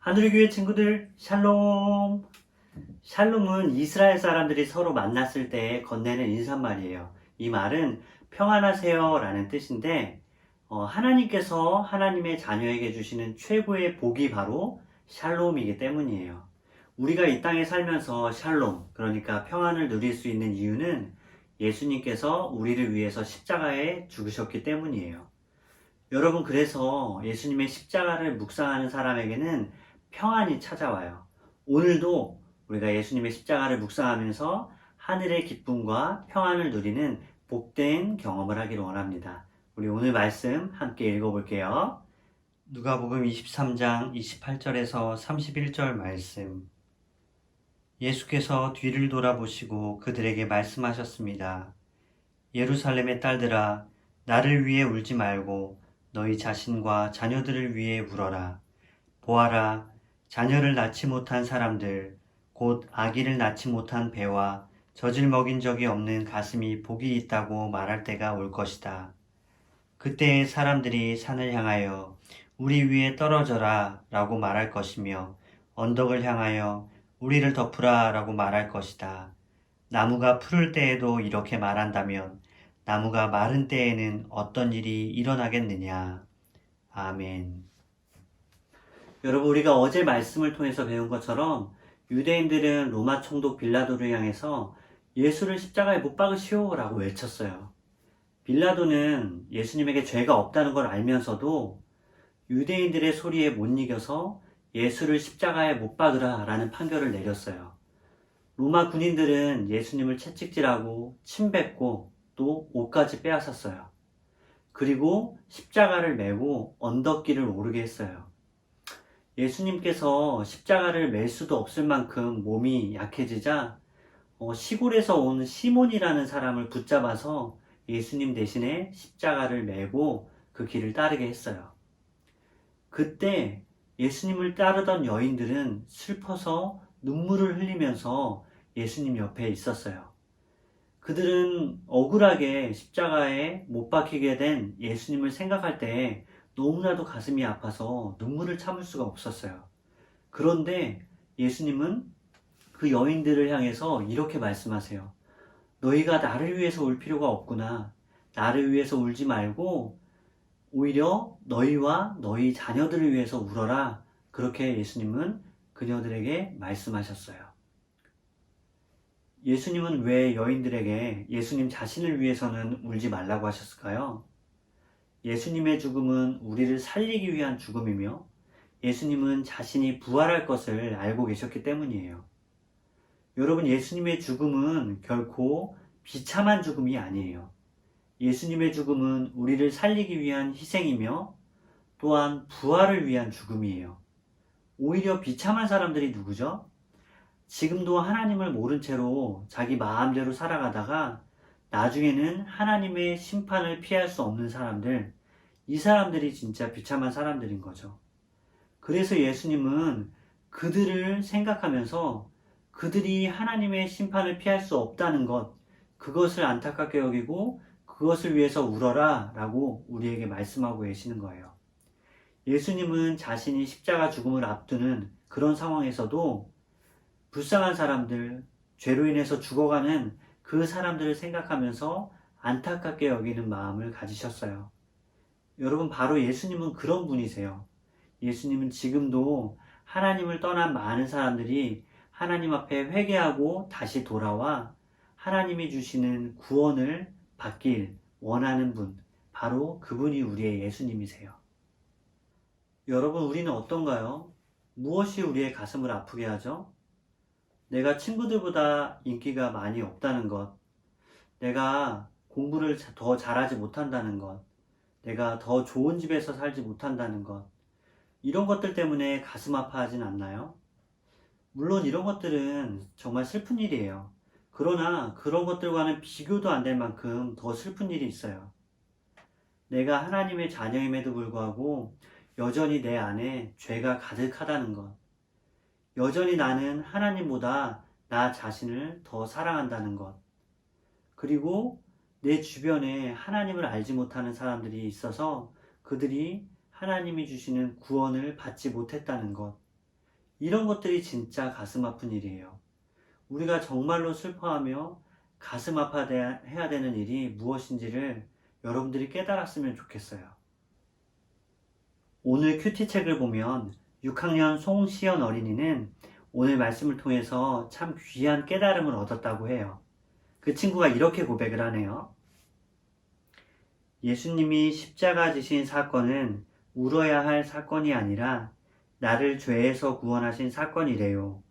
하늘교회 친구들, 샬롬! 샬롬은 이스라엘 사람들이 서로 만났을 때 건네는 인사말이에요. 이 말은 평안하세요 라는 뜻인데, 하나님께서 하나님의 자녀에게 주시는 최고의 복이 바로 샬롬이기 때문이에요. 우리가 이 땅에 살면서 샬롬, 그러니까 평안을 누릴 수 있는 이유는 예수님께서 우리를 위해서 십자가에 죽으셨기 때문이에요. 여러분, 그래서 예수님의 십자가를 묵상하는 사람에게는 평안이 찾아와요. 오늘도 우리가 예수님의 십자가를 묵상하면서 하늘의 기쁨과 평안을 누리는 복된 경험을 하기를 원합니다. 우리 오늘 말씀 함께 읽어볼게요. 누가복음 23장 28절에서 31절 말씀. 예수께서 뒤를 돌아보시고 그들에게 말씀하셨습니다. 예루살렘의 딸들아, 나를 위해 울지 말고 너희 자신과 자녀들을 위해 울어라. 보아라, 자녀를 낳지 못한 사람들, 곧 아기를 낳지 못한 배와 젖을 먹인 적이 없는 가슴이 복이 있다고 말할 때가 올 것이다. 그때 사람들이 산을 향하여 우리 위에 떨어져라 라고 말할 것이며 언덕을 향하여 우리를 덮으라 라고 말할 것이다. 나무가 푸를 때에도 이렇게 말한다면 나무가 마른 때에는 어떤 일이 일어나겠느냐. 아멘. 여러분, 우리가 어제 말씀을 통해서 배운 것처럼 유대인들은 로마 총독 빌라도를 향해서 예수를 십자가에 못 박으시오 라고 외쳤어요. 빌라도는 예수님에게 죄가 없다는 걸 알면서도 유대인들의 소리에 못 이겨서 예수를 십자가에 못 박으라 라는 판결을 내렸어요. 로마 군인들은 예수님을 채찍질하고 침뱉고 또 옷까지 빼앗았어요. 그리고 십자가를 메고 언덕길을 오르게 했어요. 예수님께서 십자가를 맬 수도 없을 만큼 몸이 약해지자 시골에서 온 시몬이라는 사람을 붙잡아서 예수님 대신에 십자가를 메고 그 길을 따르게 했어요. 그때 예수님을 따르던 여인들은 슬퍼서 눈물을 흘리면서 예수님 옆에 있었어요. 그들은 억울하게 십자가에 못 박히게 된 예수님을 생각할 때 너무나도 가슴이 아파서 눈물을 참을 수가 없었어요. 그런데 예수님은 그 여인들을 향해서 이렇게 말씀하세요. 너희가 나를 위해서 울 필요가 없구나. 나를 위해서 울지 말고 오히려 너희와 너희 자녀들을 위해서 울어라. 그렇게 예수님은 그녀들에게 말씀하셨어요. 예수님은 왜 여인들에게 예수님 자신을 위해서는 울지 말라고 하셨을까요? 예수님의 죽음은 우리를 살리기 위한 죽음이며 예수님은 자신이 부활할 것을 알고 계셨기 때문이에요. 여러분, 예수님의 죽음은 결코 비참한 죽음이 아니에요. 예수님의 죽음은 우리를 살리기 위한 희생이며 또한 부활을 위한 죽음이에요. 오히려 비참한 사람들이 누구죠? 지금도 하나님을 모른 채로 자기 마음대로 살아가다가 나중에는 하나님의 심판을 피할 수 없는 사람들, 이 사람들이 진짜 비참한 사람들인 거죠. 그래서 예수님은 그들을 생각하면서 그들이 하나님의 심판을 피할 수 없다는 것, 그것을 안타깝게 여기고 그것을 위해서 울어라 라고 우리에게 말씀하고 계시는 거예요. 예수님은 자신이 십자가 죽음을 앞두는 그런 상황에서도 불쌍한 사람들, 죄로 인해서 죽어가는 그 사람들을 생각하면서 안타깝게 여기는 마음을 가지셨어요. 여러분, 바로 예수님은 그런 분이세요. 예수님은 지금도 하나님을 떠난 많은 사람들이 하나님 앞에 회개하고 다시 돌아와 하나님이 주시는 구원을 받길 원하는 분, 바로 그분이 우리의 예수님이세요. 여러분, 우리는 어떤가요? 무엇이 우리의 가슴을 아프게 하죠? 내가 친구들보다 인기가 많이 없다는 것, 내가 공부를 더 잘하지 못한다는 것, 내가 더 좋은 집에서 살지 못한다는 것, 이런 것들 때문에 가슴 아파하진 않나요? 물론 이런 것들은 정말 슬픈 일이에요. 그러나 그런 것들과는 비교도 안 될 만큼 더 슬픈 일이 있어요. 내가 하나님의 자녀임에도 불구하고 여전히 내 안에 죄가 가득하다는 것, 여전히 나는 하나님보다 나 자신을 더 사랑한다는 것, 그리고 내 주변에 하나님을 알지 못하는 사람들이 있어서 그들이 하나님이 주시는 구원을 받지 못했다는 것, 이런 것들이 진짜 가슴 아픈 일이에요. 우리가 정말로 슬퍼하며 가슴 아파해야 되는 일이 무엇인지를 여러분들이 깨달았으면 좋겠어요. 오늘 큐티 책을 보면 6학년 송시연 어린이는 오늘 말씀을 통해서 참 귀한 깨달음을 얻었다고 해요. 그 친구가 이렇게 고백을 하네요. 예수님이 십자가 지신 사건은 울어야 할 사건이 아니라 나를 죄에서 구원하신 사건이래요.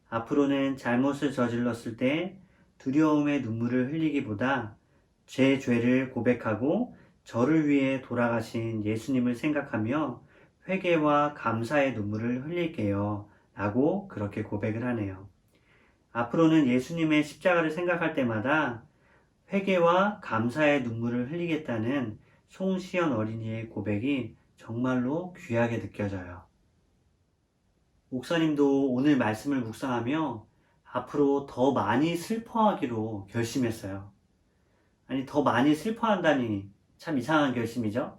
앞으로는 잘못을 저질렀을 때 두려움의 눈물을 흘리기보다 제 죄를 고백하고 저를 위해 돌아가신 예수님을 생각하며 회개와 감사의 눈물을 흘릴게요. 라고 그렇게 고백을 하네요. 앞으로는 예수님의 십자가를 생각할 때마다 회개와 감사의 눈물을 흘리겠다는 송시연 어린이의 고백이 정말로 귀하게 느껴져요. 목사님도 오늘 말씀을 묵상하며 앞으로 더 많이 슬퍼하기로 결심했어요. 아니, 더 많이 슬퍼한다니 참 이상한 결심이죠?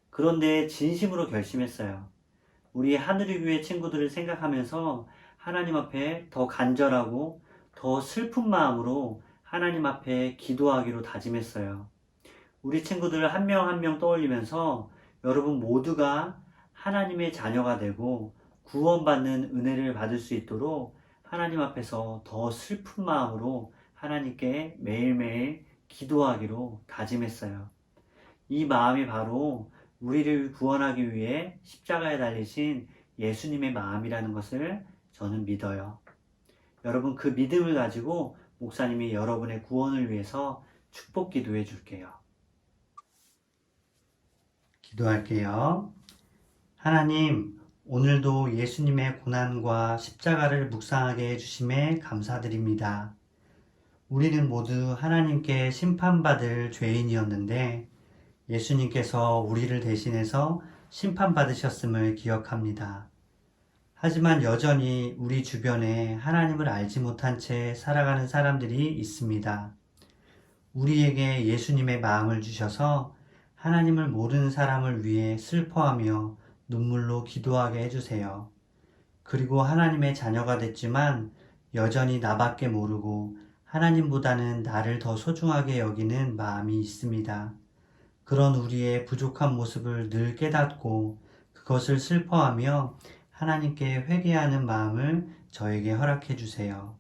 그런데 진심으로 결심했어요. 우리 하늘의교회 친구들을 생각하면서 하나님 앞에 더 간절하고 더 슬픈 마음으로 하나님 앞에 기도하기로 다짐했어요. 우리 친구들 한 명 한 명 떠올리면서 여러분 모두가 하나님의 자녀가 되고 구원받는 은혜를 받을 수 있도록 하나님 앞에서 더 슬픈 마음으로 하나님께 매일매일 기도하기로 다짐했어요. 이 마음이 바로 우리를 구원하기 위해 십자가에 달리신 예수님의 마음이라는 것을 저는 믿어요. 여러분 그 믿음을 가지고 목사님이 여러분의 구원을 위해서 축복 기도해 줄게요. 기도할게요. 하나님, 오늘도 예수님의 고난과 십자가를 묵상하게 해주심에 감사드립니다. 우리는 모두 하나님께 심판받을 죄인이었는데 예수님께서 우리를 대신해서 심판받으셨음을 기억합니다. 하지만 여전히 우리 주변에 하나님을 알지 못한 채 살아가는 사람들이 있습니다. 우리에게 예수님의 마음을 주셔서 하나님을 모르는 사람을 위해 슬퍼하며 눈물로 기도하게 해주세요. 그리고 하나님의 자녀가 됐지만 여전히 나밖에 모르고 하나님보다는 나를 더 소중하게 여기는 마음이 있습니다. 그런 우리의 부족한 모습을 늘 깨닫고 그것을 슬퍼하며 하나님께 회개하는 마음을 저에게 허락해 주세요.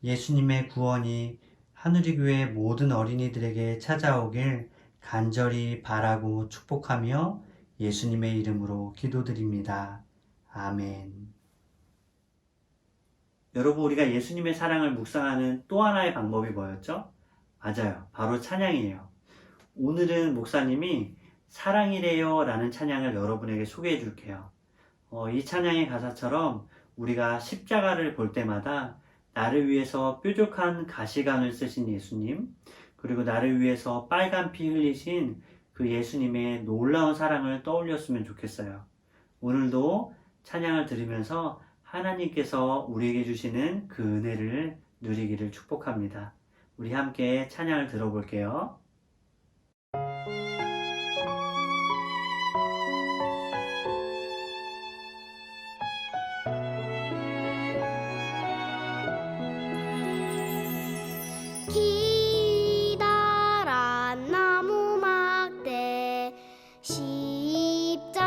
예수님의 구원이 하누리교회 모든 어린이들에게 찾아오길 간절히 바라고 축복하며 예수님의 이름으로 기도드립니다. 아멘. 여러분, 우리가 예수님의 사랑을 묵상하는 또 하나의 방법이 뭐였죠? 맞아요. 바로 찬양이에요. 오늘은 목사님이 사랑이래요 라는 찬양을 여러분에게 소개해 줄게요. 이 찬양의 가사처럼 우리가 십자가를 볼 때마다 나를 위해서 뾰족한 가시관을 쓰신 예수님, 그리고 나를 위해서 빨간 피 흘리신 그 예수님의 놀라운 사랑을 떠올렸으면 좋겠어요. 오늘도 찬양을 들으면서 하나님께서 우리에게 주시는 그 은혜를 누리기를 축복합니다. 우리 함께 찬양을 들어볼게요. 기다란 나무 막대 십자가는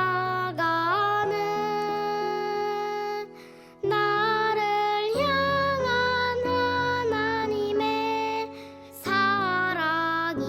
나를 향한 하나님의 사랑이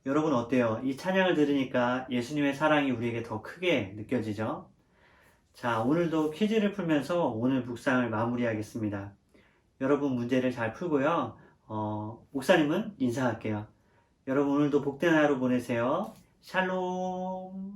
여러분 어때요? 이 찬양을 들으니까 예수님의 사랑이 우리에게 더 크게 느껴지죠? 자, 오늘도 퀴즈를 풀면서 오늘 묵상을 마무리하겠습니다. 여러분 문제를 잘 풀고요. 목사님은 인사할게요. 여러분 오늘도 복된 하루 보내세요. 샬롬.